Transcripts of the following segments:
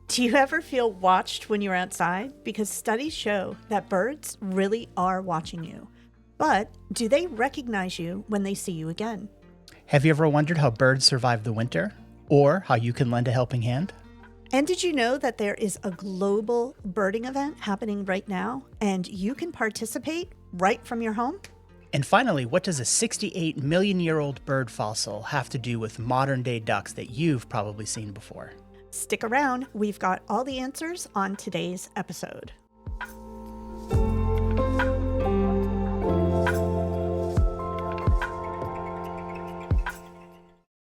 Do you ever feel watched when you're outside? Because studies show that birds really are watching you. But do they recognize you when they see you again? Have you ever wondered how birds survive the winter? Or how you can lend a helping hand? And did you know that there is a global birding event happening right now and you can participate right from your home? And finally, what does a 68 million year old bird fossil have to do with modern day ducks that you've probably seen before? Stick around, we've got all the answers on today's episode.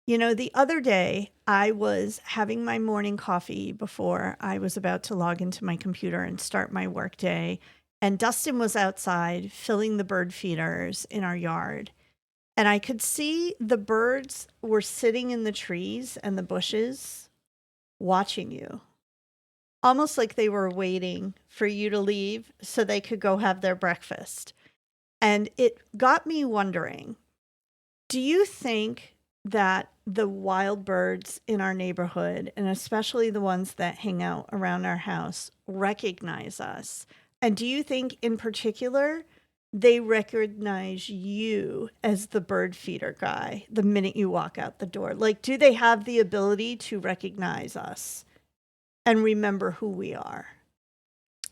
You know, the other day I was having my morning coffee before I was about to log into my computer and start my workday, and Dustin was outside filling the bird feeders in our yard. And I could see the birds were sitting in the trees and the bushes watching you, almost like they were waiting for you to leave so they could go have their breakfast. And it got me wondering, do you think that the wild birds in our neighborhood, and especially the ones that hang out around our house, recognize us? And do you think in particular they recognize you as the bird feeder guy the minute you walk out the door? Like, do they have the ability to recognize us and remember who we are?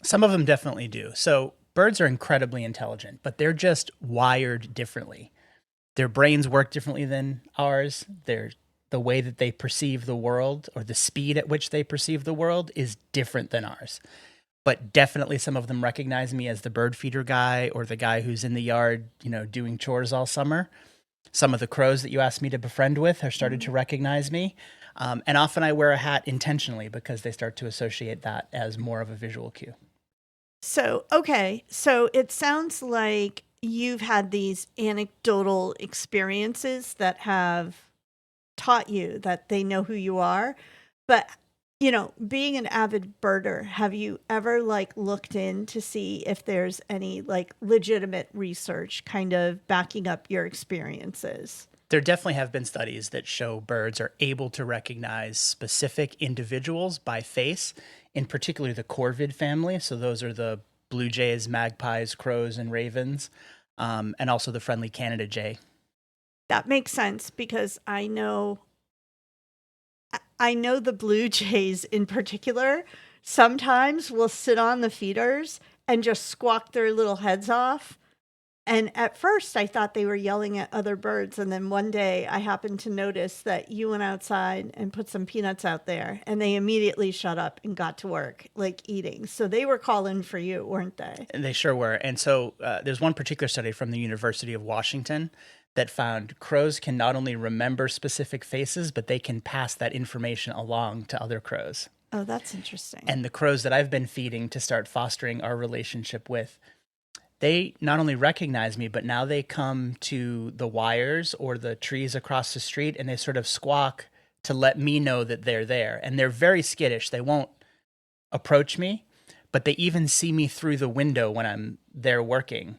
Some of them definitely do. So birds are incredibly intelligent, but they're just wired differently. Their brains work differently than ours. The way that they perceive the world, or the speed at which they perceive the world, is different than ours. But definitely some of them recognize me as the bird feeder guy, or the guy who's in the yard, doing chores all summer. Some of the crows that you asked me to befriend with are started to recognize me. And often I wear a hat intentionally because they start to associate that as more of a visual cue. So it sounds like you've had these anecdotal experiences that have taught you that they know who you are. But being an avid birder, have you ever looked in to see if there's any legitimate research kind of backing up your experiences? There definitely have been studies that show birds are able to recognize specific individuals by face, in particular the corvid family. So those are the blue jays, magpies, crows, and ravens, and also the friendly Canada jay. That makes sense because I know the blue jays in particular sometimes will sit on the feeders and just squawk their little heads off. And at first I thought they were yelling at other birds. And then one day I happened to notice that you went outside and put some peanuts out there and they immediately shut up and got to work, eating. So they were calling for you, weren't they? And they sure were. And so there's one particular study from the University of Washington that found crows can not only remember specific faces, but they can pass that information along to other crows. Oh, that's interesting. And the crows that I've been feeding to start fostering our relationship with, they not only recognize me, but now they come to the wires or the trees across the street and they sort of squawk to let me know that they're there. And they're very skittish. They won't approach me, but they even see me through the window when I'm there working.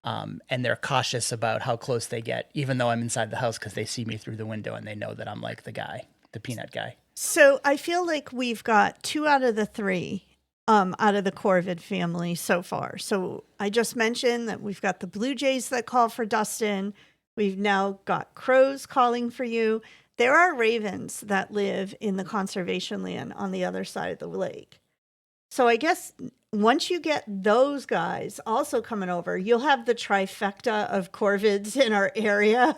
And they're cautious about how close they get, even though I'm inside the house, because they see me through the window and they know that I'm like the guy, the peanut guy. So I feel like we've got 2 out of the 3 out of the corvid family so far. So I just mentioned that we've got the blue jays that call for Dustin. We've now got crows calling for you. There are ravens that live in the conservation land on the other side of the lake. So I guess once you get those guys also coming over, you'll have the trifecta of corvids in our area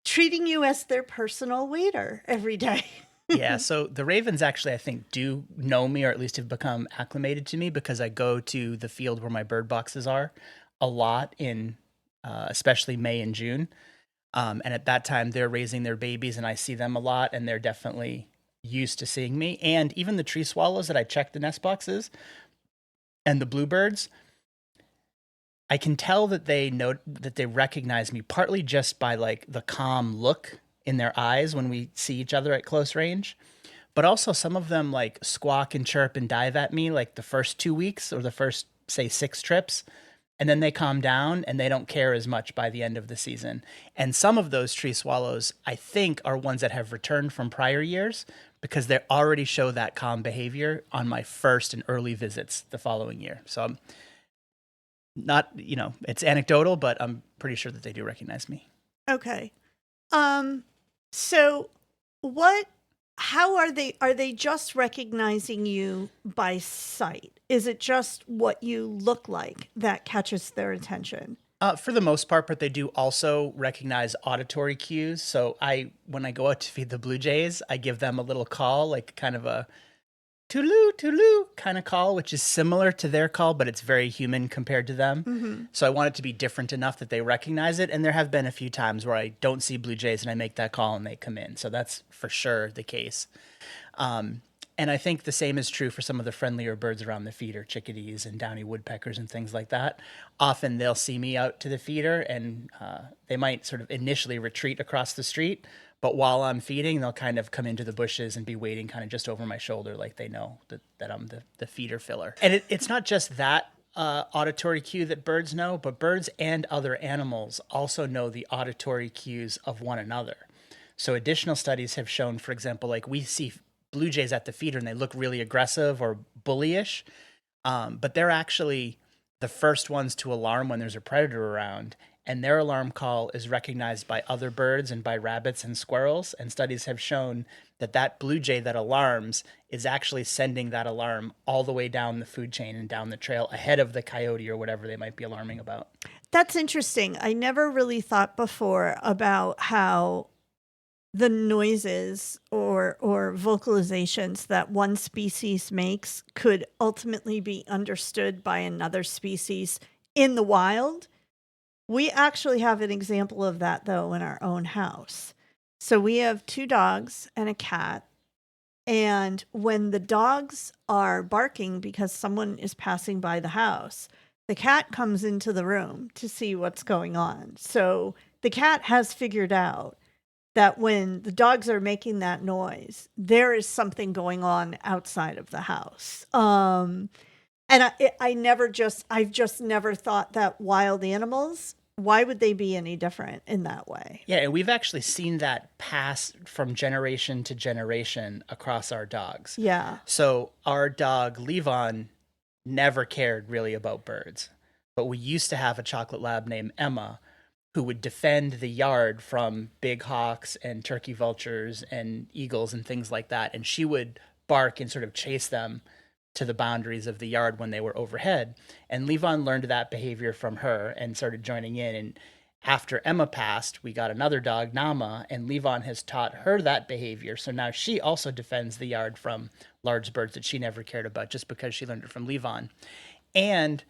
treating you as their personal waiter every day. Yeah, so the ravens actually, I think, do know me, or at least have become acclimated to me, because I go to the field where my bird boxes are a lot in especially May and June. And at that time, they're raising their babies and I see them a lot, and they're definitely used to seeing me. And even the tree swallows that I check the nest boxes and the bluebirds, I can tell that they know that they recognize me, partly just by the calm look in their eyes when we see each other at close range. But also some of them squawk and chirp and dive at me the first 2 weeks or the first, say, 6 trips. And then they calm down and they don't care as much by the end of the season. And some of those tree swallows, I think, are ones that have returned from prior years because they already show that calm behavior on my first and early visits the following year. So I'm not, it's anecdotal, but I'm pretty sure that they do recognize me. Okay. So how are they just recognizing you by sight? Is it just what you look like that catches their attention? For the most part, but they do also recognize auditory cues. So when I go out to feed the blue jays, I give them a little call, like kind of a tooloo, tooloo kind of call, which is similar to their call, but it's very human compared to them. Mm-hmm. So I want it to be different enough that they recognize it. And there have been a few times where I don't see blue jays and I make that call and they come in. So that's for sure the case. And I think the same is true for some of the friendlier birds around the feeder, chickadees and downy woodpeckers and things like that. Often they'll see me out to the feeder and they might sort of initially retreat across the street, but while I'm feeding, they'll kind of come into the bushes and be waiting kind of just over my shoulder, like they know that I'm the feeder filler. And it's not just that auditory cue that birds know, but birds and other animals also know the auditory cues of one another. So additional studies have shown, for example, like we see blue jays at the feeder and they look really aggressive or bullyish, but they're actually the first ones to alarm when there's a predator around, and their alarm call is recognized by other birds and by rabbits and squirrels. And studies have shown that blue jay that alarms is actually sending that alarm all the way down the food chain and down the trail ahead of the coyote or whatever they might be alarming about. That's interesting. I never really thought before about how the noises or vocalizations that one species makes could ultimately be understood by another species in the wild. We actually have an example of that, though, in our own house. So we have 2 dogs and a cat. And when the dogs are barking because someone is passing by the house, the cat comes into the room to see what's going on. So the cat has figured out that when the dogs are making that noise, there is something going on outside of the house. And I've just never thought that wild animals, why would they be any different in that way? Yeah, and we've actually seen that pass from generation to generation across our dogs. Yeah. So our dog, Levon, never cared really about birds. But we used to have a chocolate lab named Emma who would defend the yard from big hawks and turkey vultures and eagles and things like that. And she would bark and sort of chase them to the boundaries of the yard when they were overhead. And Levon learned that behavior from her and started joining in. And after Emma passed, we got another dog, Nama, and Levon has taught her that behavior. So now she also defends the yard from large birds that she never cared about just because she learned it from Levon. And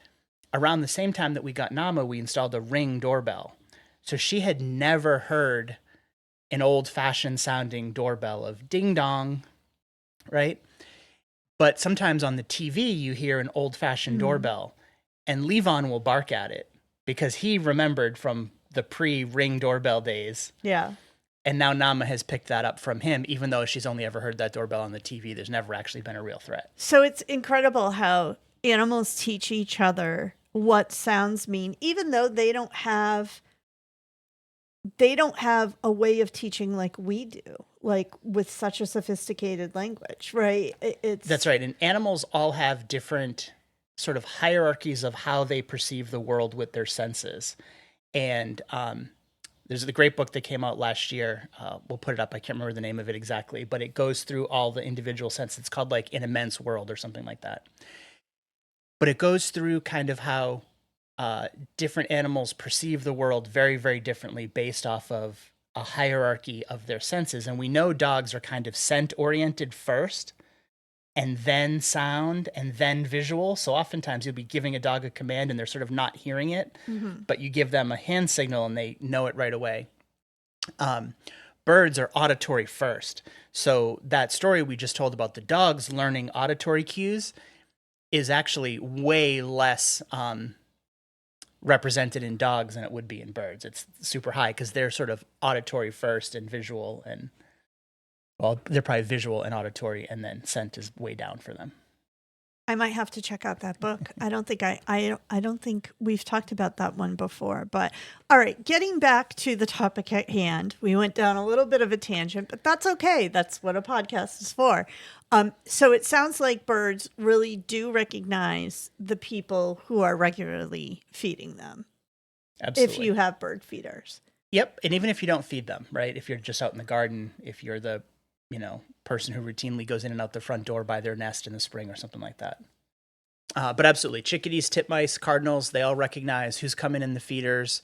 around the same time that we got Nama, we installed a Ring doorbell. So she had never heard an old-fashioned sounding doorbell of ding dong, right? But sometimes on the TV, you hear an old-fashioned doorbell, and Levon will bark at it because he remembered from the pre-Ring doorbell days. Yeah. And now Nama has picked that up from him, even though she's only ever heard that doorbell on the TV. There's never actually been a real threat. So it's incredible how animals teach each other what sounds mean, even though they don't have a way of teaching like we do, like with such a sophisticated language, right? That's right. And animals all have different sort of hierarchies of how they perceive the world with their senses. And there's the great book that came out last year. We'll put it up. I can't remember the name of it exactly, but it goes through all the individual senses. It's called like An Immense World or something like that. But it goes through kind of how different animals perceive the world very, very differently based off of a hierarchy of their senses. And we know dogs are kind of scent oriented first and then sound and then visual. So oftentimes you'll be giving a dog a command and they're sort of not hearing it, but you give them a hand signal and they know it right away. Birds are auditory first. So that story we just told about the dogs learning auditory cues is actually way less represented in dogs than it would be in birds. It's super high because they're sort of auditory first and visual, and well, they're probably visual and auditory, and then scent is way down for them. I might have to check out that book. I don't think I don't think we've talked about that one before. But all right, getting back to the topic at hand, we went down a little bit of a tangent, but that's okay. That's what a podcast is for. So it sounds like birds really do recognize the people who are regularly feeding them. Absolutely. If you have bird feeders. Yep. And even if you don't feed them, right? If you're just out in the garden, if you're the, person who routinely goes in and out the front door by their nest in the spring or something like that. But absolutely, chickadees, titmice, cardinals, they all recognize who's coming in the feeders.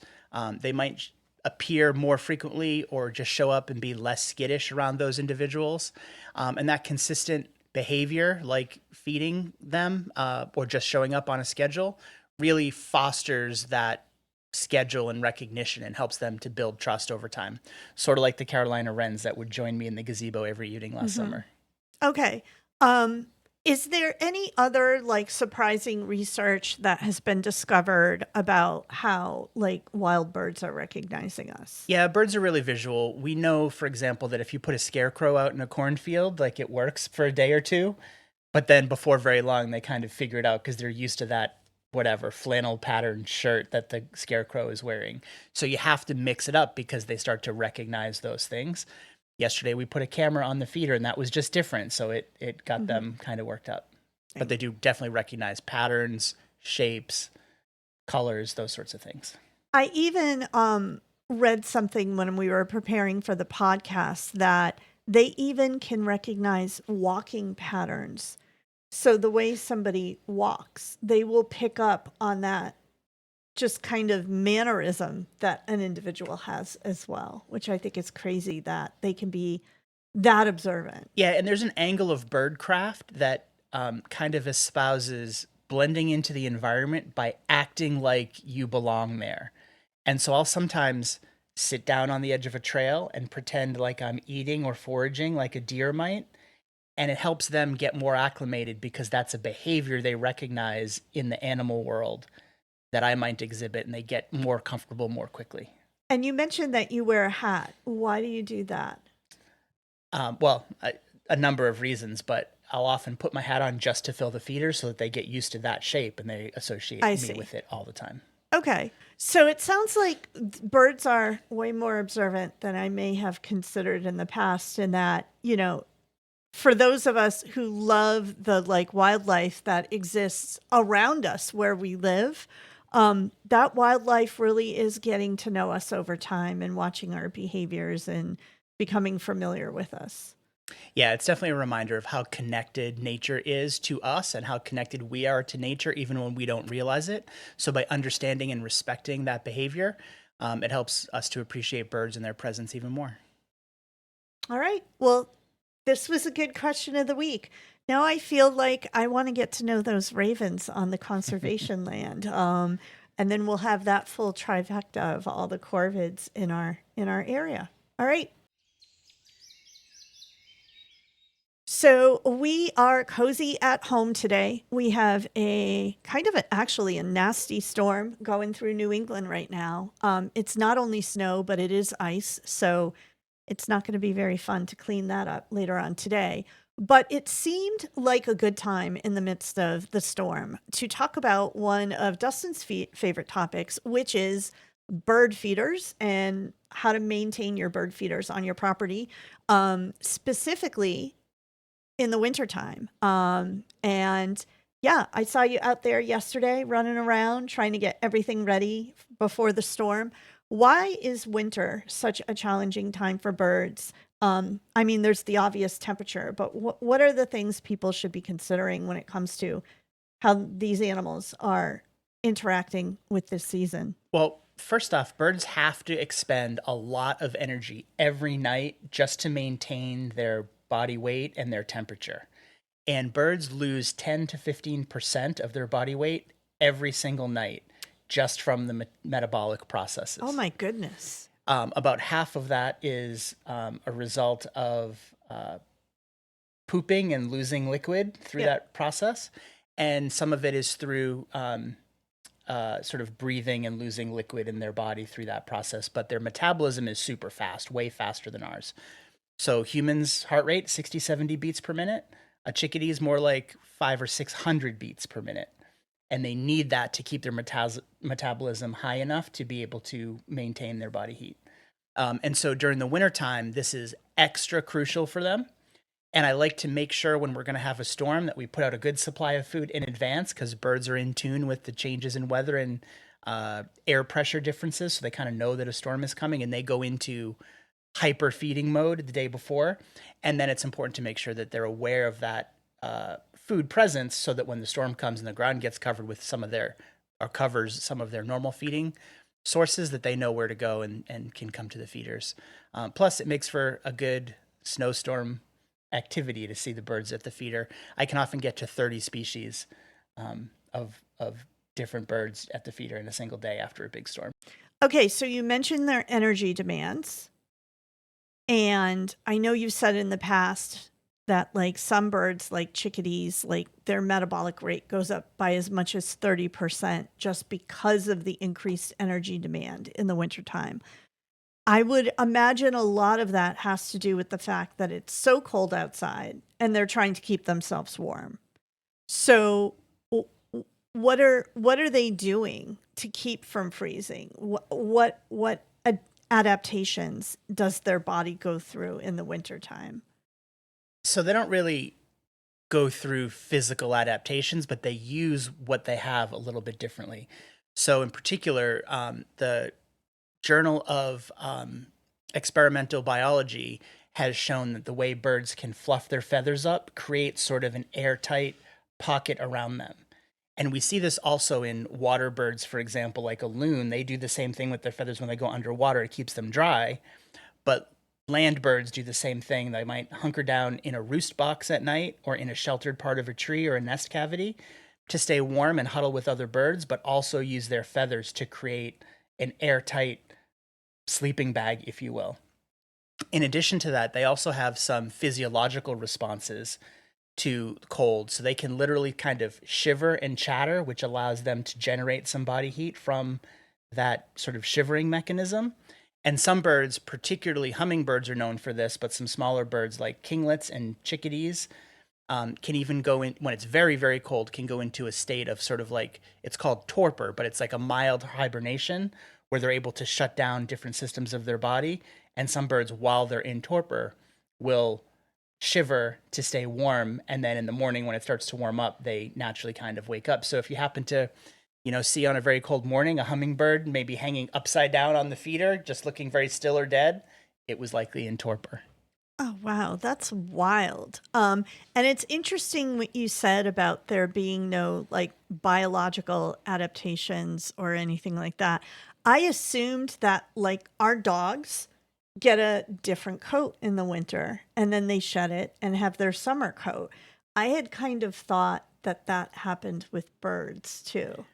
They might appear more frequently or just show up and be less skittish around those individuals. And that consistent behavior, like feeding them or just showing up on a schedule, really fosters that schedule and recognition and helps them to build trust over time. Sort of like the Carolina wrens that would join me in the gazebo every evening last summer. Okay. Is there any other like surprising research that has been discovered about how like wild birds are recognizing us? Yeah, birds are really visual. We know, for example, that if you put a scarecrow out in a cornfield, like it works for a day or two, but then before very long, they kind of figure it out because they're used to that whatever flannel patterned shirt that the scarecrow is wearing. So you have to mix it up because they start to recognize those things. Yesterday we put a camera on the feeder and that was just different. So it got them kind of worked up. But they do definitely recognize patterns, shapes, colors, those sorts of things. I even read something when we were preparing for the podcast that they even can recognize walking patterns. So the way somebody walks, they will pick up on that just kind of mannerism that an individual has as well, which I think is crazy that they can be that observant. Yeah, and there's an angle of birdcraft that kind of espouses blending into the environment by acting like you belong there. And so I'll sometimes sit down on the edge of a trail and pretend like I'm eating or foraging like a deer might. And it helps them get more acclimated because that's a behavior they recognize in the animal world that I might exhibit, and they get more comfortable more quickly. And you mentioned that you wear a hat. Why do you do that? A number of reasons, but I'll often put my hat on just to fill the feeder so that they get used to that shape and they associate me with it all the time. Okay. So it sounds like birds are way more observant than I may have considered in the past, in that, for those of us who love the like wildlife that exists around us where we live, that wildlife really is getting to know us over time and watching our behaviors and becoming familiar with us. Yeah, it's definitely a reminder of how connected nature is to us and how connected we are to nature, even when we don't realize it. So by understanding and respecting that behavior, it helps us to appreciate birds and their presence even more. All right. Well, this was a good question of the week. Now I feel like I want to get to know those ravens on the conservation land. And then we'll have that full trifecta of all the corvids in our area. All right. So we are cozy at home today. We have actually a nasty storm going through New England right now. It's not only snow, but it is ice. So it's not going to be very fun to clean that up later on today. But it seemed like a good time in the midst of the storm to talk about one of Dustin's favorite topics, which is bird feeders and how to maintain your bird feeders on your property, specifically in the wintertime. And yeah, I saw you out there yesterday running around trying to get everything ready before the storm. Why is winter such a challenging time for birds? There's the obvious temperature, but what are the things people should be considering when it comes to how these animals are interacting with this season? Well, first off, birds have to expend a lot of energy every night just to maintain their body weight and their temperature. And birds lose 10 to 15% of their body weight every single night just from the metabolic processes. Oh my goodness. About half of that is a result of pooping and losing liquid through that process. And some of it is through sort of breathing and losing liquid in their body through that process. But their metabolism is super fast, way faster than ours. So humans' heart rate, 60, 70 beats per minute. A chickadee is more like 500 or 600 beats per minute. And they need that to keep their metabolism high enough to be able to maintain their body heat. And so during the wintertime, this is extra crucial for them. And I like to make sure when we're going to have a storm that we put out a good supply of food in advance, because birds are in tune with the changes in weather and air pressure differences. So they kind of know that a storm is coming and they go into hyper feeding mode the day before. And then it's important to make sure that they're aware of that food presence, so that when the storm comes and the ground gets covered with some of their, or covers some of their normal feeding sources, that they know where to go and can come to the feeders. Plus, it makes for a good snowstorm activity to see the birds at the feeder. I can often get to 30 species of different birds at the feeder in a single day after a big storm. Okay, so you mentioned their energy demands. And I know you've said in the past that like some birds, like chickadees, like their metabolic rate goes up by as much as 30% just because of the increased energy demand in the wintertime. I would imagine a lot of that has to do with the fact that it's so cold outside and they're trying to keep themselves warm. So what are they doing to keep from freezing? What adaptations does their body go through in the wintertime? So they don't really go through physical adaptations, but they use what they have a little bit differently. So in particular, the Journal of Experimental Biology has shown that the way birds can fluff their feathers up creates sort of an airtight pocket around them. And we see this also in water birds, for example, like a loon. They do the same thing with their feathers when they go underwater. It keeps them dry. But land birds do the same thing. They might hunker down in a roost box at night or in a sheltered part of a tree or a nest cavity to stay warm and huddle with other birds, but also use their feathers to create an airtight sleeping bag, if you will. In addition to that, they also have some physiological responses to cold. So they can literally kind of shiver and chatter, which allows them to generate some body heat from that sort of shivering mechanism. And some birds, particularly hummingbirds, are known for this, but some smaller birds like kinglets and chickadees can even go in, when it's very, very cold, can go into a state of sort of like, it's called torpor, but it's like a mild hibernation where they're able to shut down different systems of their body. And some birds, while they're in torpor, will shiver to stay warm, and then in the morning when it starts to warm up, they naturally kind of wake up. So if you happen to, see on a very cold morning a hummingbird maybe hanging upside down on the feeder, just looking very still or dead, it was likely in torpor. Oh, wow, that's wild. And it's interesting what you said about there being no like biological adaptations or anything like that. I assumed that like our dogs get a different coat in the winter and then they shed it and have their summer coat. I had kind of thought that that happened with birds too.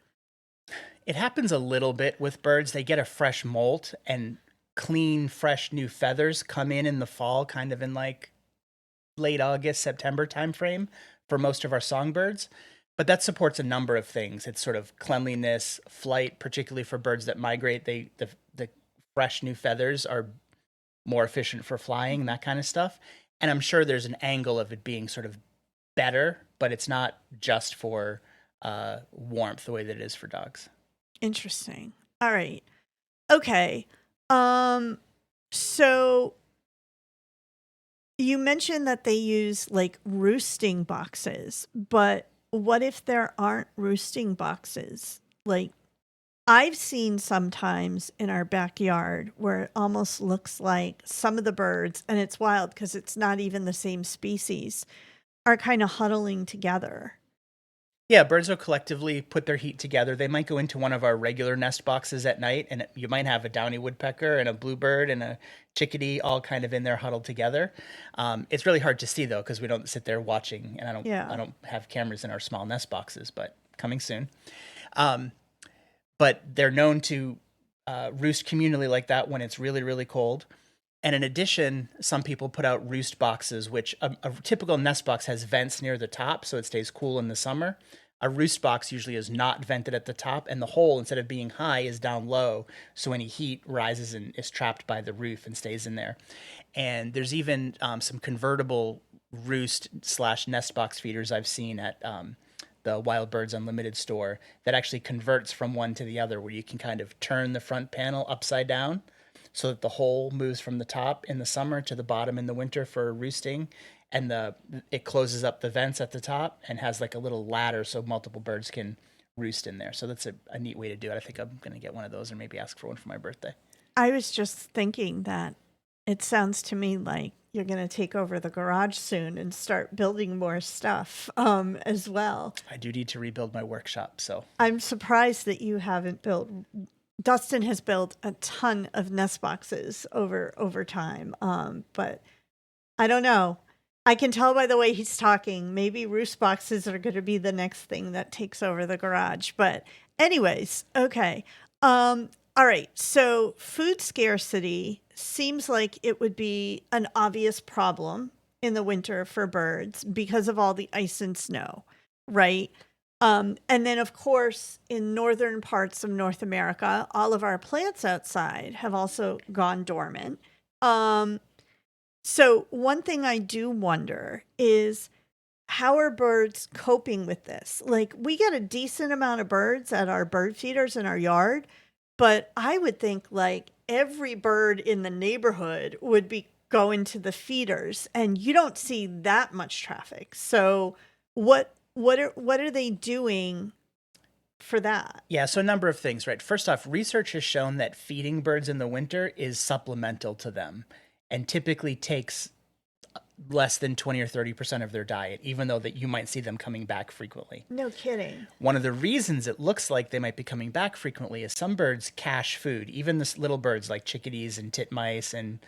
It happens a little bit with birds. They get a fresh molt, and clean, fresh new feathers come in the fall, kind of in like late August, September timeframe for most of our songbirds. But that supports a number of things. It's sort of cleanliness, flight, particularly for birds that migrate. The fresh new feathers are more efficient for flying and that kind of stuff. And I'm sure there's an angle of it being sort of better, but it's not just for warmth the way that it is for dogs. Interesting. All right. Okay. So you mentioned that they use like roosting boxes, but what if there aren't roosting boxes? Like I've seen sometimes in our backyard where it almost looks like some of the birds, and it's wild because it's not even the same species, are kind of huddling together. Yeah, birds will collectively put their heat together. They might go into one of our regular nest boxes at night, and you might have a downy woodpecker and a bluebird and a chickadee all kind of in there huddled together. It's really hard to see though because we don't sit there watching, and I Yeah. don't have cameras in our small nest boxes, but coming soon. Um, but they're known to roost communally like that when it's really, really cold. And in addition, some people put out roost boxes, which a typical nest box has vents near the top so it stays cool in the summer. A roost box usually is not vented at the top, and the hole, instead of being high, is down low. So any heat rises and is trapped by the roof and stays in there. And there's even some convertible roost slash nest box feeders I've seen at the Wild Birds Unlimited store that actually converts from one to the other, where you can kind of turn the front panel upside down so that the hole moves from the top in the summer to the bottom in the winter for roosting, and it closes up the vents at the top and has like a little ladder so multiple birds can roost in there. So that's a neat way to do it. I think I'm going to get one of those, or maybe ask for one for my birthday. I was just thinking that it sounds to me like you're going to take over the garage soon and start building more stuff as well. I do need to rebuild my workshop, so I'm surprised that you haven't built. Dustin has built a ton of nest boxes over time, but I don't know. I can tell by the way he's talking. Maybe roost boxes are going to be the next thing that takes over the garage. But anyways, okay. All right. So food scarcity seems like it would be an obvious problem in the winter for birds because of all the ice and snow, right? And then, of course, in northern parts of North America, all of our plants outside have also gone dormant. So one thing I do wonder is, how are birds coping with this? Like, we get a decent amount of birds at our bird feeders in our yard, but I would think like every bird in the neighborhood would be going to the feeders, and you don't see that much traffic. So what are they doing for that? yeah, so a number of things, right? First off, research has shown that feeding birds in the winter is supplemental to them and typically takes less than 20 or 30% of their diet, even though that you might see them coming back frequently. No kidding. One of the reasons it looks like they might be coming back frequently is some birds cache food. Even the little birds like chickadees and titmice and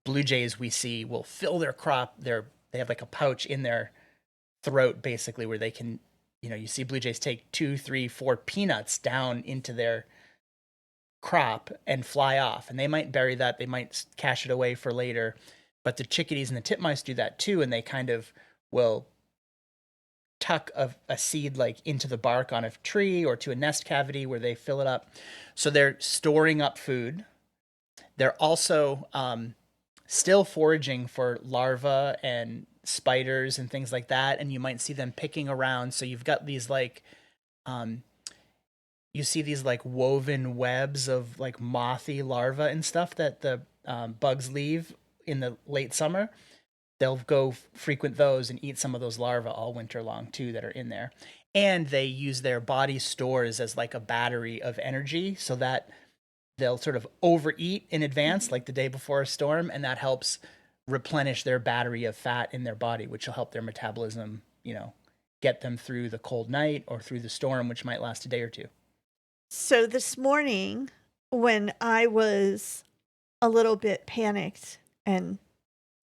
blue jays we see will fill their crop. They have like a pouch in their throat, basically, where they can, you see blue jays take 2, 3, 4 peanuts down into their crop and fly off. And they might bury that. They might cache it away for later. But the chickadees and the titmice do that too. And they kind of will tuck a seed like into the bark on a tree or to a nest cavity where they fill it up. So they're storing up food. They're also still foraging for larvae and spiders and things like that. And you might see them picking around. So you've got these like, you see these like woven webs of like mothy larvae and stuff that the bugs leave in the late summer. They'll go frequent those and eat some of those larvae all winter long too that are in there. And they use their body stores as like a battery of energy, so that they'll sort of overeat in advance, like the day before a storm, and that helps replenish their battery of fat in their body, which will help their metabolism, get them through the cold night or through the storm, which might last a day or two. So this morning, when I was a little bit panicked and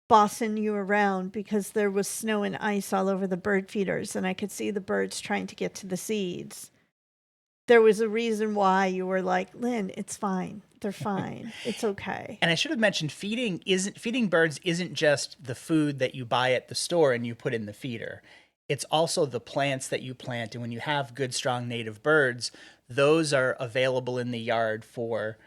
bossing you around because there was snow and ice all over the bird feeders and I could see the birds trying to get to the seeds, there was a reason why you were like, Lynn, it's fine. They're fine. It's okay. And I should have mentioned feeding birds isn't just the food that you buy at the store and you put in the feeder. It's also the plants that you plant. And when you have good, strong native birds, those are available in the yard for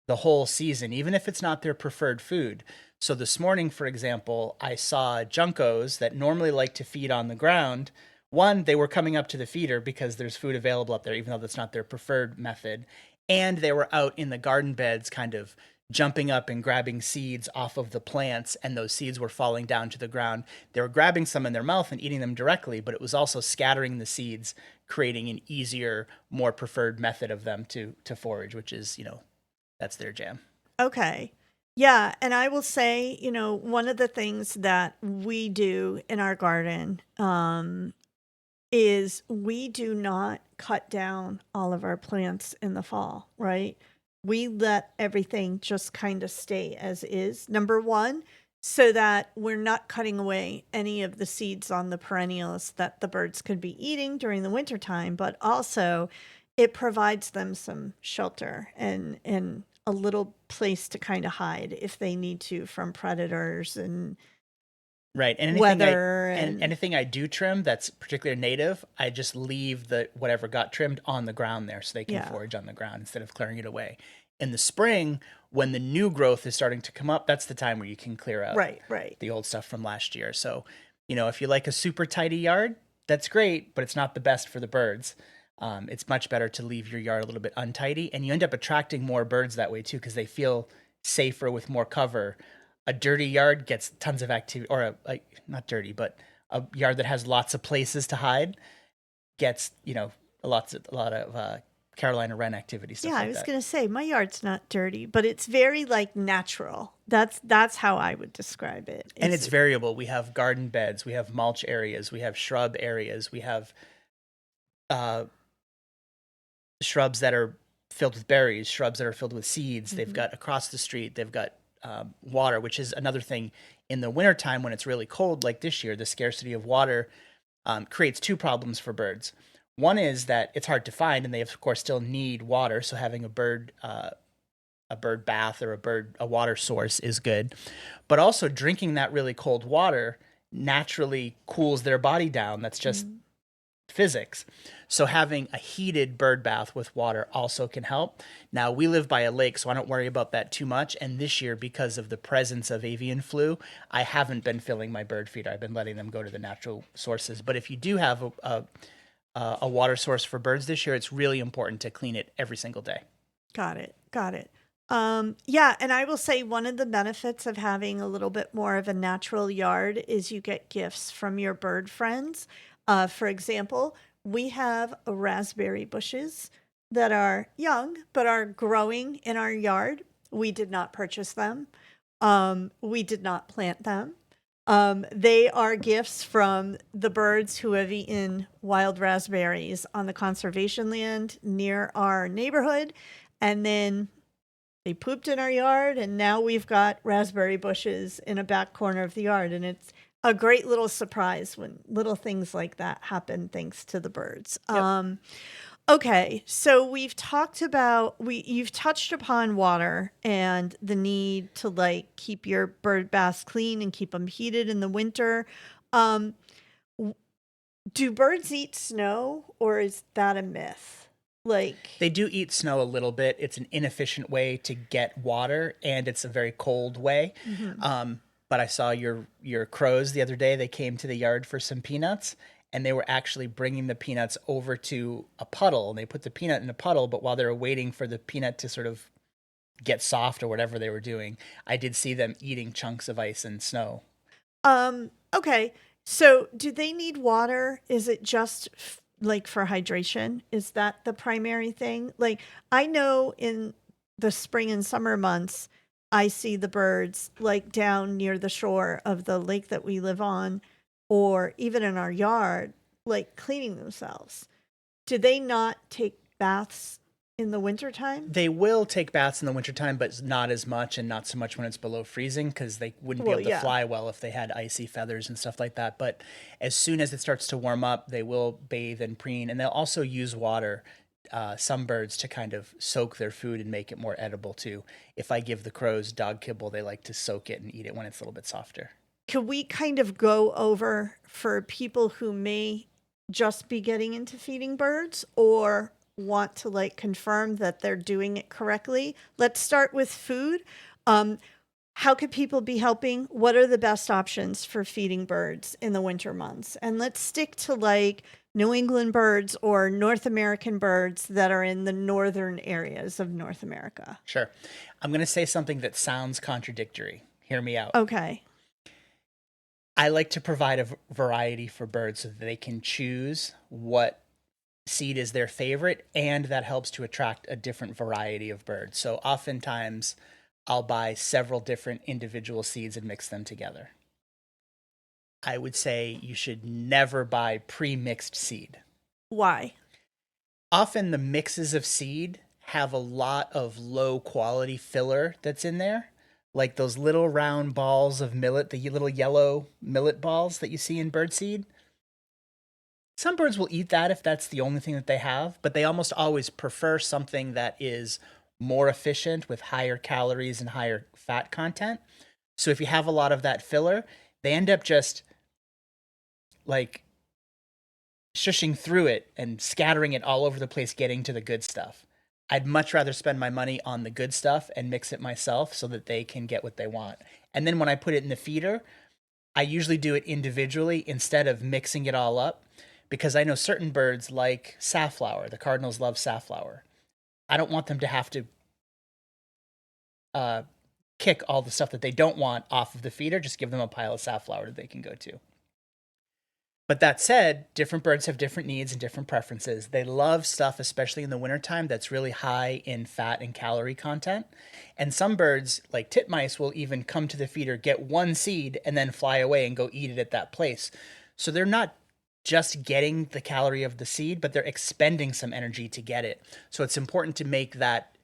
the whole season, even if it's not their preferred food. So this morning, for example, I saw juncos that normally like to feed on the ground. One, they were coming up to the feeder because there's food available up there, even though that's not their preferred method. And they were out in the garden beds kind of jumping up and grabbing seeds off of the plants, and those seeds were falling down to the ground. They were grabbing some in their mouth and eating them directly, but it was also scattering the seeds, creating an easier, more preferred method of them to forage, which is, that's their jam. Okay. Yeah. And I will say, one of the things that we do in our garden is we do not cut down all of our plants in the fall, right? We let everything just kind of stay as is. Number one, so that we're not cutting away any of the seeds on the perennials that the birds could be eating during the wintertime, but also it provides them some shelter and a little place to kind of hide if they need to from predators and right. And weather. Anything I do trim that's particularly native, I just leave the whatever got trimmed on the ground there so they can forage on the ground instead of clearing it away. In the spring, when the new growth is starting to come up, that's the time where you can clear out right. the old stuff from last year. So If you like a super tidy yard, that's great, but it's not the best for the birds. It's much better to leave your yard a little bit untidy, and you end up attracting more birds that way too because they feel safer with more cover. A dirty yard gets tons of activity, or like not dirty, but a yard that has lots of places to hide gets a lot of Carolina wren activity, Yeah, stuff I like was that. gonna say my yard's not dirty, but it's very like natural. That's how I would describe it. And Is it's variable. We have garden beds, we have mulch areas, we have shrub areas, we have uh, shrubs that are filled with berries, shrubs that are filled with seeds. They've Mhm. got across the street, they've got water, which is another thing in the wintertime when it's really cold, like this year, the scarcity of water creates two problems for birds. One is that it's hard to find, and they of course still need water. So having a bird bath or a water source is good. But also drinking that really cold water naturally cools their body down. That's just Mm. physics. So having a heated bird bath with water also can help. Now we live by a lake, so I don't worry about that too much. And this year, because of the presence of avian flu, I haven't been filling my bird feeder. I've been letting them go to the natural sources. But if you do have a water source for birds this year, it's really important to clean it every single day. Got it. Got it. Yeah, and I will say one of the benefits of having a little bit more of a natural yard is you get gifts from your bird friends. For example, we have raspberry bushes that are young but are growing in our yard. We did not purchase them. We did not plant them. They are gifts from the birds who have eaten wild raspberries on the conservation land near our neighborhood. And then they pooped in our yard, and now we've got raspberry bushes in a back corner of the yard. And it's a great little surprise when little things like that happen thanks to the birds. Yep. Okay, so you've touched upon water and the need to like keep your bird baths clean and keep them heated in the winter. Um, w- do birds eat snow, or is that a myth? Like, They do eat snow a little bit. It's an inefficient way to get water, and it's a very cold way. mhm. But I saw your crows the other day. They came to the yard for some peanuts, and they were actually bringing the peanuts over to a puddle. And they put the peanut in a puddle, but while they were waiting for the peanut to sort of get soft or whatever they were doing, I did see them eating chunks of ice and snow. Okay. So do they need water? Is it just like for hydration? Is that the primary thing? Like, I know in the spring and summer months, I see the birds like down near the shore of the lake that we live on, or even in our yard, like cleaning themselves. Do they not take baths in the wintertime? They will take baths in the wintertime, but not as much and not so much when it's below freezing because they wouldn't be Well, able to yeah. fly well if they had icy feathers and stuff like that. But as soon as it starts to warm up, they will bathe and preen, and they'll also use water. Some birds to kind of soak their food and make it more edible too. If I give the crows dog kibble, they like to soak it and eat it when it's a little bit softer. Can we kind of go over for people who may just be getting into feeding birds or want to like confirm that they're doing it correctly? Let's start with food. Um, how could people be helping? What are the best options for feeding birds in the winter months? And let's stick to like New England birds or North American birds that are in the northern areas of North America. Sure. I'm going to say something that sounds contradictory. Hear me out. Okay. I like to provide a variety for birds so that they can choose what seed is their favorite, and that helps to attract a different variety of birds. So oftentimes I'll buy several different individual seeds and mix them together. I would say you should never buy pre-mixed seed. Why? Often the mixes of seed have a lot of low quality filler that's in there, like those little round balls of millet, the little yellow millet balls that you see in birdseed. Some birds will eat that if that's the only thing that they have, but they almost always prefer something that is more efficient with higher calories and higher fat content. So if you have a lot of that filler, they end up just like shushing through it and scattering it all over the place, getting to the good stuff. I'd much rather spend my money on the good stuff and mix it myself so that they can get what they want. And then when I put it in the feeder, I usually do it individually instead of mixing it all up because I know certain birds like safflower. The cardinals love safflower. I don't want them to have to uh, kick all the stuff that they don't want off of the feeder. Just give them a pile of safflower that they can go to. But that said, different birds have different needs and different preferences. They love stuff, especially in the wintertime, that's really high in fat and calorie content. And some birds, like titmice, will even come to the feeder, get one seed, and then fly away and go eat it at that place. So they're not just getting the calorie of the seed, but they're expending some energy to get it. So it's important to make that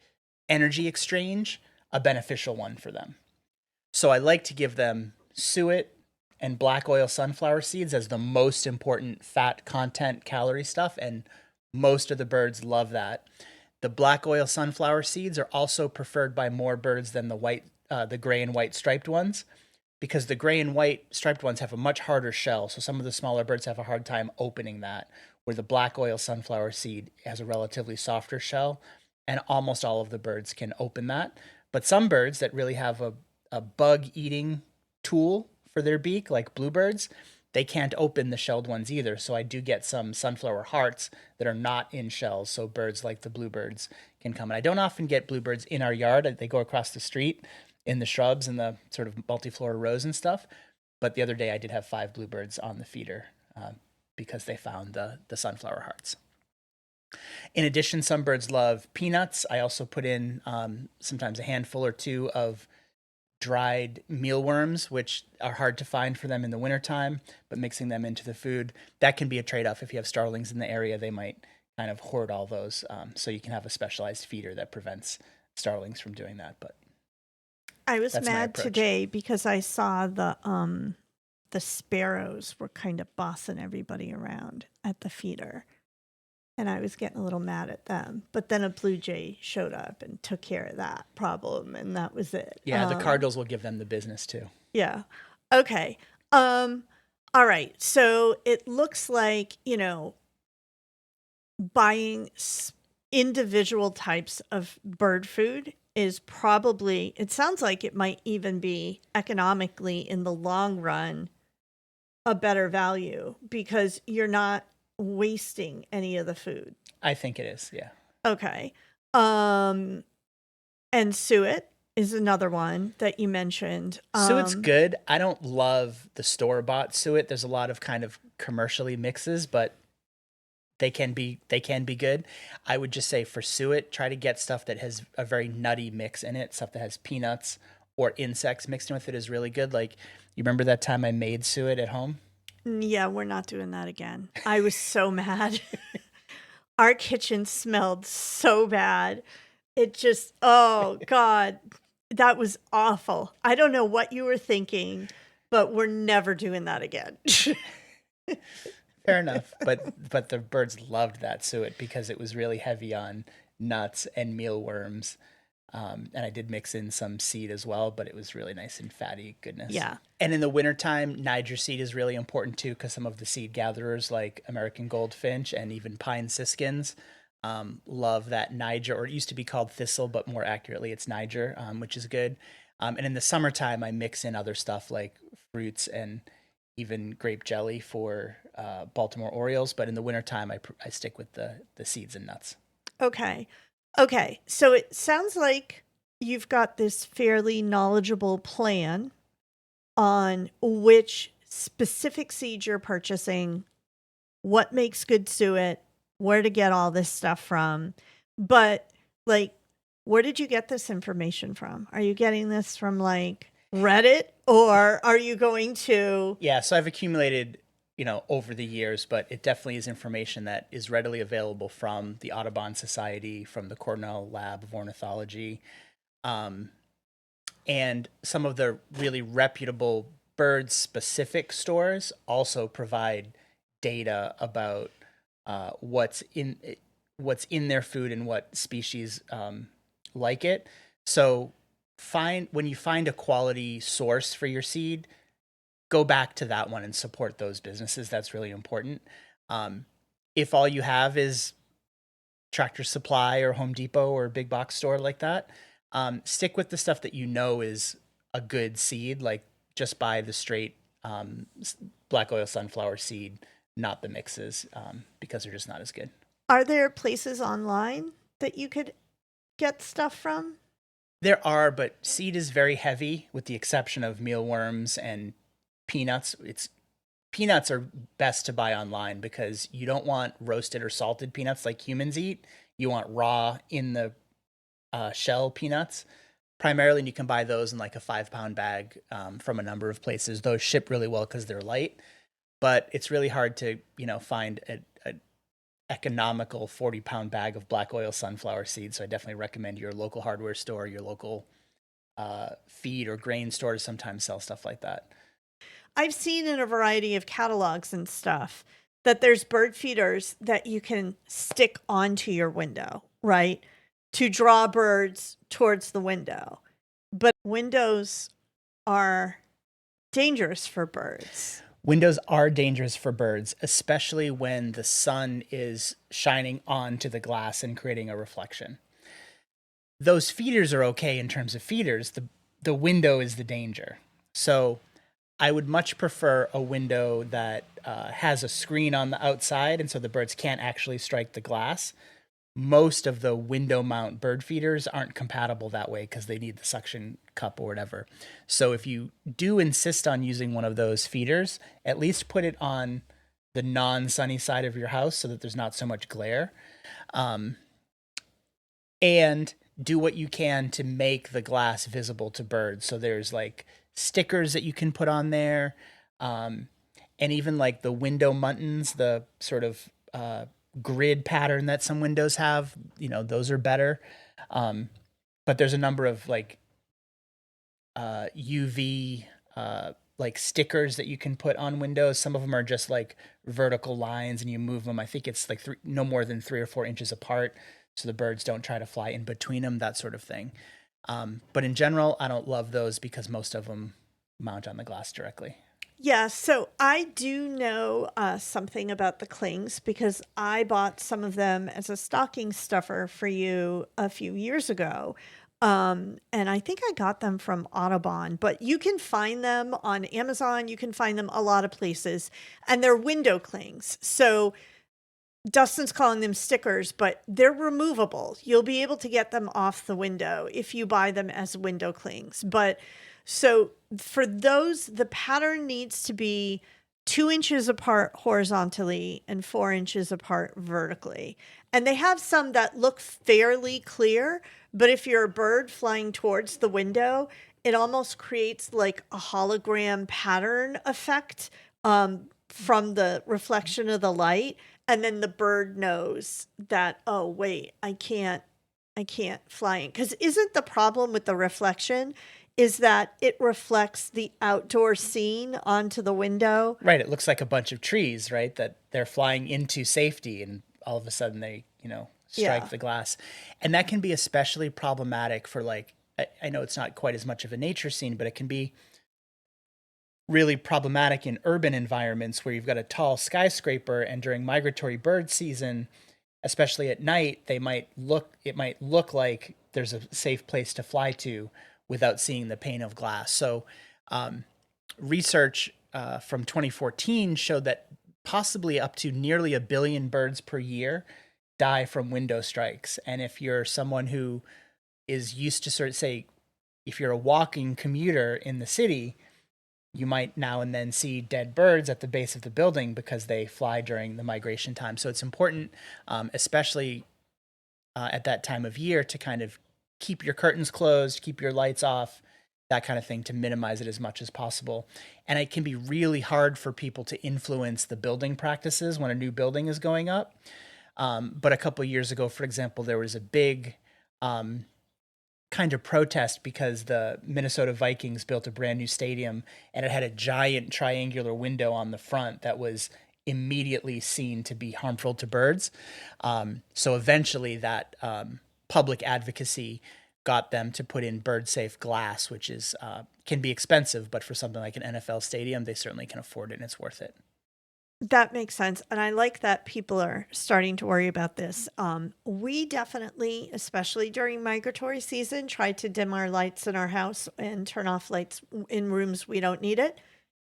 energy exchange a beneficial one for them. So I like to give them suet and black oil sunflower seeds as the most important fat content calorie stuff, and most of the birds love that. The black oil sunflower seeds are also preferred by more birds than the gray and white striped ones, because the gray and white striped ones have a much harder shell. So some of the smaller birds have a hard time opening that, where the black oil sunflower seed has a relatively softer shell, and almost all of the birds can open that. But some birds that really have a bug eating tool for their beak, like bluebirds, they can't open the shelled ones either. So I do get some sunflower hearts that are not in shells. So birds like the bluebirds can come. And I don't often get bluebirds in our yard. They go across the street in the shrubs and the sort of multiflora rows and stuff. But the other day I did have 5 bluebirds on the feeder because they found the sunflower hearts. In addition, some birds love peanuts. I also put in sometimes a handful or two of dried mealworms, which are hard to find for them in the wintertime, but mixing them into the food, that can be a trade-off. If you have starlings in the area, they might kind of hoard all those. So you can have a specialized feeder that prevents starlings from doing that. But I was mad today because I saw the sparrows were kind of bossing everybody around at the feeder. And I was getting a little mad at them. But then a blue jay showed up and took care of that problem, and that was it. Yeah, the cardinals will give them the business too. Yeah. Okay. All right. So it looks like, buying individual types of bird food is probably, it sounds like it might even be economically in the long run a better value because you're not wasting any of the food. I think it is, yeah. Okay. And suet is another one that you mentioned. Suet's good. I don't love the store-bought suet. There's a lot of kind of commercially mixes, but they can be good. I would just say for suet, try to get stuff that has a very nutty mix in it. Stuff that has peanuts or insects mixed in with it is really good. Like, you remember that time I made suet at home? Yeah, we're not doing that again. I was so mad. Our kitchen smelled so bad. It just, oh God, that was awful. I don't know what you were thinking, but we're never doing that again. Fair enough. But the birds loved that suet because it was really heavy on nuts and mealworms. And I did mix in some seed as well, but it was really nice and fatty goodness. Yeah. And in the wintertime, Niger seed is really important too, because some of the seed gatherers like American goldfinch and even pine siskins love that Niger, or it used to be called thistle, but more accurately it's Niger, which is good. And in the summertime, I mix in other stuff like fruits and even grape jelly for Baltimore Orioles. But in the wintertime, I stick with the seeds and nuts. Okay. Okay, so it sounds like you've got this fairly knowledgeable plan on which specific seed you're purchasing, what makes good suet, where to get all this stuff from. But, like, where did you get this information from? Are you getting this from, like, Reddit, or are you going to... Yeah, so I've accumulated over the years, but it definitely is information that is readily available from the Audubon Society, from the Cornell Lab of Ornithology, and some of the really reputable bird-specific stores also provide data about what's in their food and what species like it. So when you find a quality source for your seed, go back to that one and support those businesses. That's really important. If all you have is Tractor Supply or Home Depot or a big box store like that, stick with the stuff that you know is a good seed. Like, just buy the straight black oil sunflower seed, not the mixes, because they're just not as good. Are there places online that you could get stuff from? There are, but seed is very heavy, with the exception of mealworms and peanuts. It's Peanuts are best to buy online because you don't want roasted or salted peanuts like humans eat. You want raw in the shell peanuts primarily, and you can buy those in like a 5 pound bag from a number of places. Those ship really well because they're light, but it's really hard to find a economical 40 pound bag of black oil sunflower seeds. So I definitely recommend your local hardware store, your local feed or grain store to sometimes sell stuff like that. I've seen in a variety of catalogs and stuff that there's bird feeders that you can stick onto your window, right? To draw birds towards the window. But windows are dangerous for birds. Windows are dangerous for birds, especially when the sun is shining onto the glass and creating a reflection. Those feeders are okay in terms of feeders. The window is the danger. So I would much prefer a window that has a screen on the outside, and so the birds can't actually strike the glass. Most of the window mount bird feeders aren't compatible that way because they need the suction cup or whatever. So if you do insist on using one of those feeders, at least put it on the non-sunny side of your house so that there's not so much glare. And do what you can to make the glass visible to birds. So there's like stickers that you can put on there, and even like the window muntins, the sort of grid pattern that some windows have, those are better. But there's a number of like UV like stickers that you can put on windows. Some of them are just like vertical lines and you move them. I think it's like no more than 3 or 4 inches apart, so the birds don't try to fly in between them, that sort of thing. But in general, I don't love those because most of them mount on the glass directly. Yeah, so I do know something about the clings because I bought some of them as a stocking stuffer for you a few years ago. And I think I got them from Audubon, but you can find them on Amazon. You can find them a lot of places, and they're window clings. So Dustin's calling them stickers, but they're removable. You'll be able to get them off the window if you buy them as window clings. But so for those, the pattern needs to be 2 inches apart horizontally and 4 inches apart vertically. And they have some that look fairly clear, but if you're a bird flying towards the window, it almost creates like a hologram pattern effect from the reflection of the light. And then the bird knows that, oh, wait, I can't fly in. Because isn't the problem with the reflection is that it reflects the outdoor scene onto the window? Right. It looks like a bunch of trees, right? That they're flying into safety and all of a sudden they, strike the glass. And that can be especially problematic for like, I know it's not quite as much of a nature scene, but it can be really problematic in urban environments where you've got a tall skyscraper and during migratory bird season, especially at night, it might look like there's a safe place to fly to without seeing the pane of glass. So research from 2014 showed that possibly up to nearly 1 billion birds per year die from window strikes. And if you're someone who is used to sort of say, if you're a walking commuter in the city, you might now and then see dead birds at the base of the building because they fly during the migration time. So it's important, especially at that time of year, to kind of keep your curtains closed, keep your lights off, that kind of thing, to minimize it as much as possible. And it can be really hard for people to influence the building practices when a new building is going up. But a couple of years ago, for example, there was a big kind of protest because the Minnesota Vikings built a brand new stadium and it had a giant triangular window on the front that was immediately seen to be harmful to birds. So eventually that public advocacy got them to put in bird safe glass, which is can be expensive, but for something like an NFL stadium, they certainly can afford it and it's worth it. That makes sense. And I like that people are starting to worry about this. We definitely, especially during migratory season, try to dim our lights in our house and turn off lights in rooms we don't need it.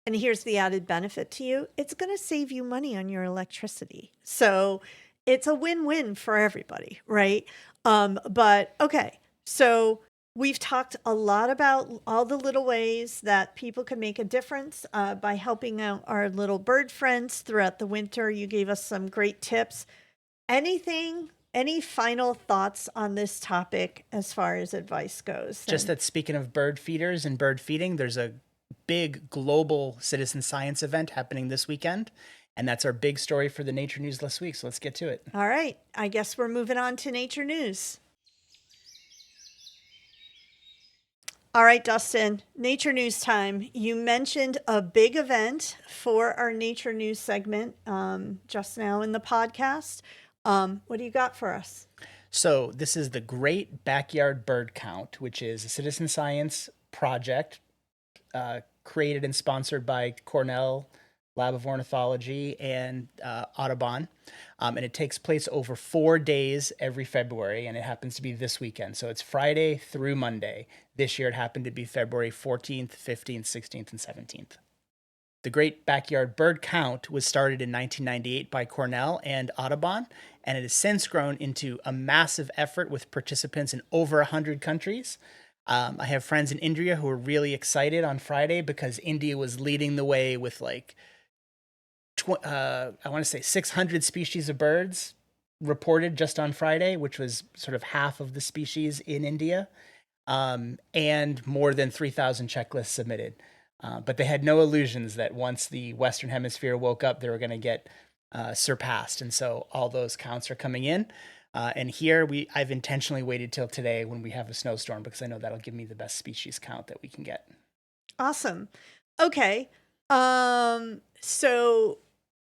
And here's the added benefit to you. It's going to save you money on your electricity. So it's a win-win for everybody, right? But okay, so we've talked a lot about all the little ways that people can make a difference by helping out our little bird friends throughout the winter. You gave us some great tips. Any final thoughts on this topic as far as advice goes? Just that speaking of bird feeders and bird feeding, there's a big global citizen science event happening this weekend. And that's our big story for the Nature News this week. So let's get to it. All right. I guess we're moving on to Nature News. All right, Dustin, Nature News time. You mentioned a big event for our Nature News segment just now in the podcast. What do you got for us? So this is the Great Backyard Bird Count, which is a citizen science project created and sponsored by Cornell Lab of Ornithology and Audubon. And it takes place over 4 days every February, and it happens to be this weekend. So it's Friday through Monday. This year it happened to be February 14th, 15th, 16th, and 17th. The Great Backyard Bird Count was started in 1998 by Cornell and Audubon, and it has since grown into a massive effort with participants in over 100 countries. I have friends in India who were really excited on Friday because India was leading the way with I want to say 600 species of birds reported just on Friday, which was sort of half of the species in India, and more than 3,000 checklists submitted. But they had no illusions that once the Western Hemisphere woke up, they were going to get surpassed. And so all those counts are coming in. And here I've intentionally waited till today when we have a snowstorm because I know that'll give me the best species count that we can get. Awesome. Okay. So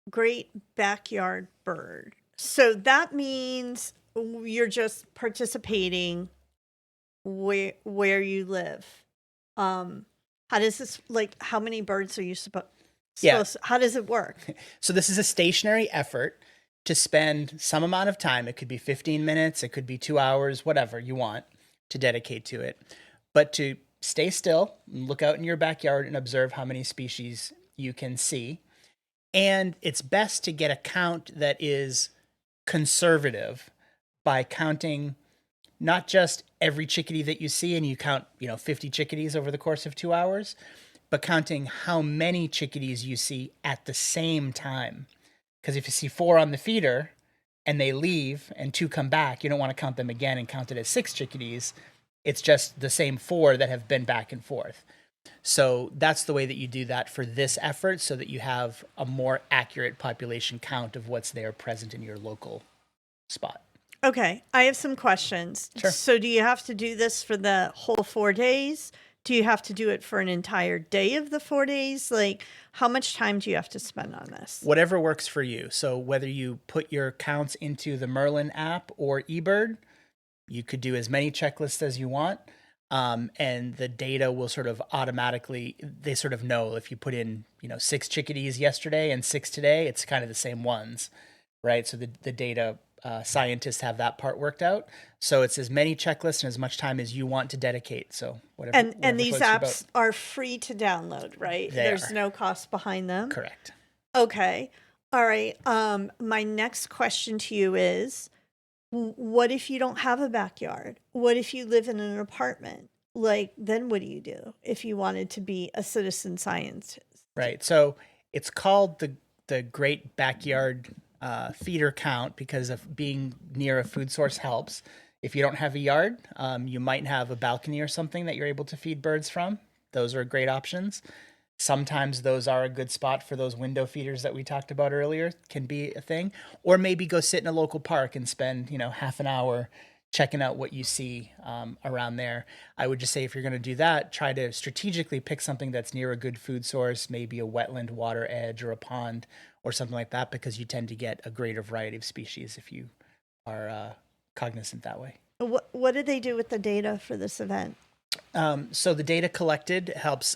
Great Backyard Bird. So that means you're just participating where you live. How does this, how many birds are you supposed? Yeah. How does it work? So this is a stationary effort to spend some amount of time. It could be 15 minutes, it could be 2 hours, whatever you want to dedicate to it. But to stay still, look out in your backyard and observe how many species you can see. And it's best to get a count that is conservative by counting not just every chickadee that you see and you count, 50 chickadees over the course of 2 hours, but counting how many chickadees you see at the same time. Because if you see 4 on the feeder and they leave and 2 come back, you don't want to count them again and count it as 6 chickadees. It's just the same 4 that have been back and forth. So that's the way that you do that for this effort so that you have a more accurate population count of what's there present in your local spot. Okay, I have some questions. Sure. So do you have to do this for the whole 4 days? Do you have to do it for an entire day of the 4 days? How much time do you have to spend on this? Whatever works for you. So whether you put your counts into the Merlin app or eBird, you could do as many checklists as you want. And the data will sort of automatically, they sort of know if you put in, 6 chickadees yesterday and 6 today, it's kind of the same ones, right? So the data scientists have that part worked out. So it's as many checklists and as much time as you want to dedicate. So whatever. And these apps are free to download, right? There's no cost behind them. Correct. Okay. All right. My next question to you is, what if you don't have a backyard? What if you live in an apartment? Then what do you do if you wanted to be a citizen scientist? Right. So it's called the Great Backyard feeder count because of being near a food source helps. If you don't have a yard, you might have a balcony or something that you're able to feed birds from. Those are great options. Sometimes those are a good spot for those window feeders that we talked about earlier, can be a thing. Or maybe go sit in a local park and spend, half an hour checking out what you see around there. I would just say if you're going to do that, try to strategically pick something that's near a good food source, maybe a wetland water edge or a pond or something like that, because you tend to get a greater variety of species if you are cognizant that way. What did they do with the data for this event? So the data collected helps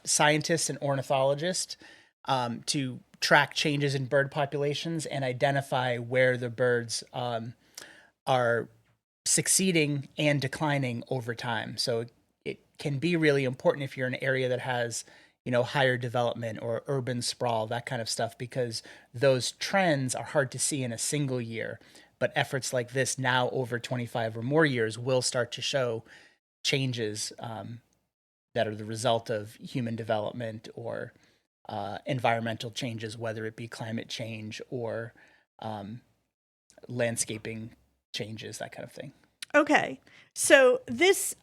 scientists and ornithologists to track changes in bird populations and identify where the birds are succeeding and declining over time. So it can be really important if you're in an area that has, higher development or urban sprawl, that kind of stuff, because those trends are hard to see in a single year. But efforts like this now over 25 or more years will start to show changes that are the result of human development or environmental changes, whether it be climate change or um, landscaping changes, that kind of thing. Okay. So this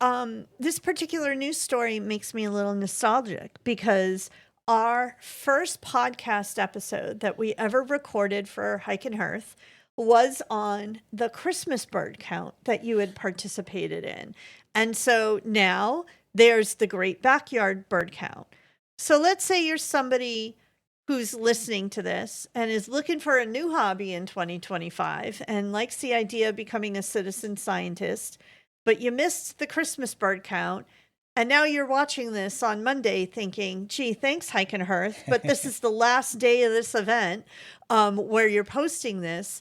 particular news story makes me a little nostalgic because our first podcast episode that we ever recorded for Hike and Hearth was on the Christmas bird count that you had participated in. And so now there's the Great Backyard Bird Count. So let's say you're somebody who's listening to this and is looking for a new hobby in 2025 and likes the idea of becoming a citizen scientist, but you missed the Christmas bird count. And now you're watching this on Monday thinking, gee, thanks, Hike and Hearth, but this is the last day of this event where you're posting this.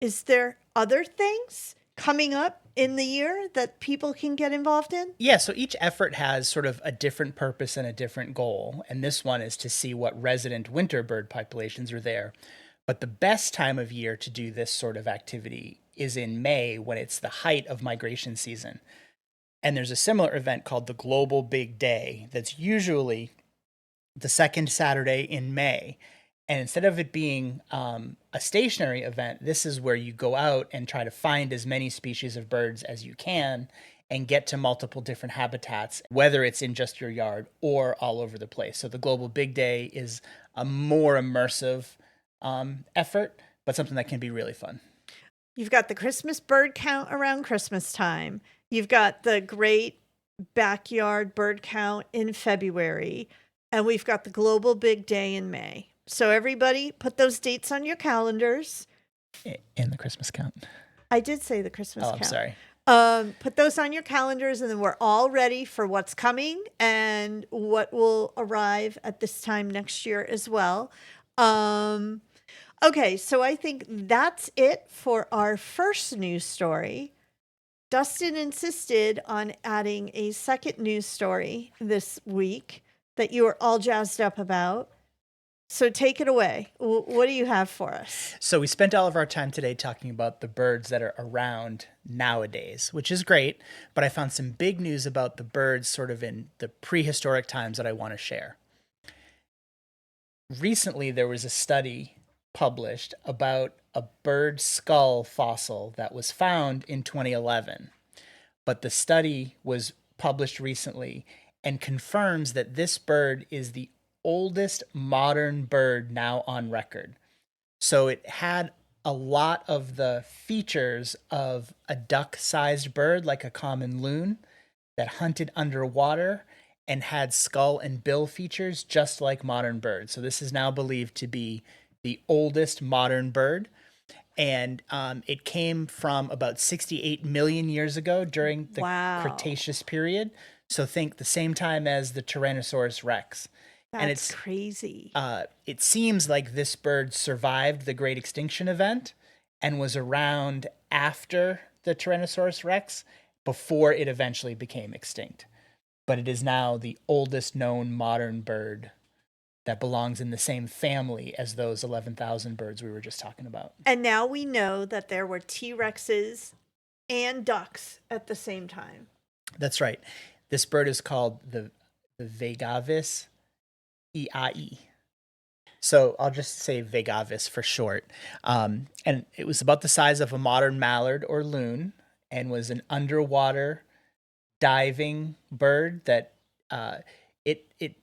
Is there other things coming up in the year that people can get involved in? Yeah, so each effort has sort of a different purpose and a different goal. And this one is to see what resident winter bird populations are there. But the best time of year to do this sort of activity is in May, when it's the height of migration season. And there's a similar event called the Global Big Day that's usually the second Saturday in May. And instead of it being a stationary event, this is where you go out and try to find as many species of birds as you can and get to multiple different habitats, whether it's in just your yard or all over the place. So the Global Big Day is a more immersive effort, but something that can be really fun. You've got the Christmas bird count around Christmas time. You've got the Great Backyard Bird Count in February. And we've got the Global Big Day in May. So everybody put those dates on your calendars. In the Christmas count. I did say the Christmas count. I'm sorry. Put those on your calendars, and then we're all ready for what's coming and what will arrive at this time next year as well. Okay, so I think that's it for our first news story. Dustin insisted on adding a second news story this week that you are all jazzed up about. So take it away. What do you have for us? So we spent all of our time today talking about the birds that are around nowadays, which is great, but I found some big news about the birds sort of in the prehistoric times that I want to share. Recently, there was a study published about a bird skull fossil that was found in 2011, but the study was published recently and confirms that this bird is the oldest modern bird now on record. So it had a lot of the features of a duck-sized bird, like a common loon, that hunted underwater and had skull and bill features just like modern birds. So this is now believed to be the oldest modern bird. And it came from about 68 million years ago during the Cretaceous period. So think the same time as the Tyrannosaurus Rex. That's and it's crazy. It seems like this bird survived the Great Extinction Event and was around after the Tyrannosaurus Rex before it eventually became extinct. But it is now the oldest known modern bird that belongs in the same family as those 11,000 birds we were just talking about. And now we know that there were T-Rexes and ducks at the same time. That's right. This bird is called the Vegavis EIE. So I'll just say Vegavis for short. And it was about the size of a modern mallard or loon and was an underwater diving bird that it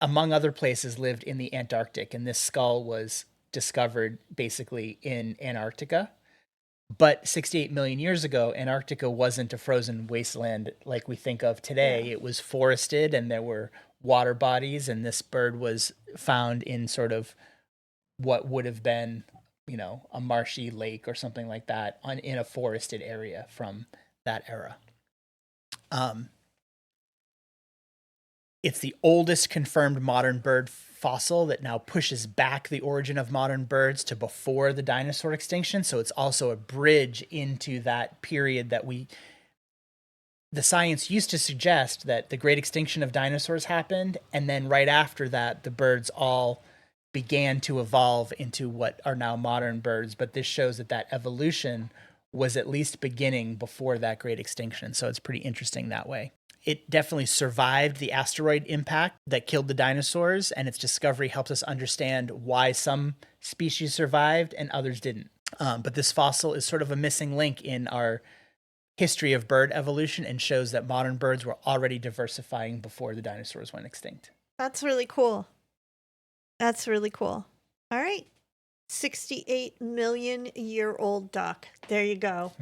among other places lived in the Antarctic, and this skull was discovered basically in Antarctica. But 68 million years ago, Antarctica wasn't a frozen wasteland like we think of today. Yeah. It was forested and there were water bodies, and this bird was found in sort of what would have been, a marshy lake or something like that in a forested area from that era. It's the oldest confirmed modern bird fossil that now pushes back the origin of modern birds to before the dinosaur extinction. So it's also a bridge into that period that we the science used to suggest that the great extinction of dinosaurs happened, and then right after that, the birds all began to evolve into what are now modern birds. But this shows that that evolution was at least beginning before that great extinction. So it's pretty interesting that way. It definitely survived the asteroid impact that killed the dinosaurs, and its discovery helps us understand why some species survived and others didn't. But this fossil is sort of a missing link in our history of bird evolution and shows that modern birds were already diversifying before the dinosaurs went extinct. That's really cool. That's really cool. All right. 68 million year old duck. There you go.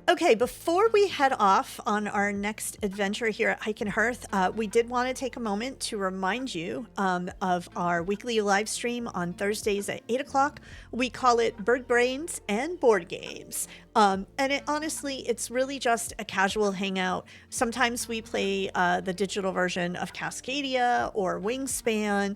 Okay, before we head off on our next adventure here at Hike and Hearth, we did want to take a moment to remind you of our weekly live stream on Thursdays at 8 o'clock. We call it Bird Brains and Board Games. And honestly, it's really just a casual hangout. Sometimes we play the digital version of Cascadia or Wingspan.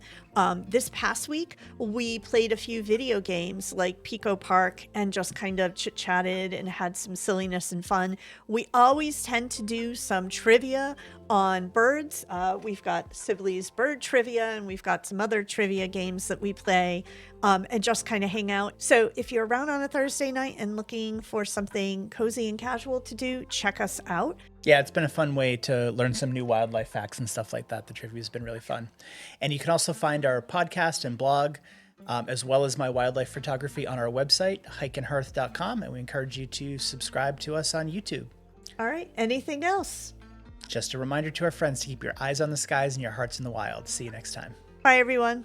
This past week, we played a few video games like Pico Park and just kind of chit-chatted and had some silliness and fun. We always tend to do some trivia on birds. We've got Sibley's bird trivia, and we've got some other trivia games that we play and just kind of hang out. So if you're around on a Thursday night and looking for something cozy and casual to do, check us out. Yeah, it's been a fun way to learn some new wildlife facts and stuff like that. The trivia has been really fun. And you can also find our podcast and blog, as well as my wildlife photography on our website, hikeandhearth.com. And we encourage you to subscribe to us on YouTube. All right. Anything else? Just a reminder to our friends to keep your eyes on the skies and your hearts in the wild. See you next time. Bye, everyone.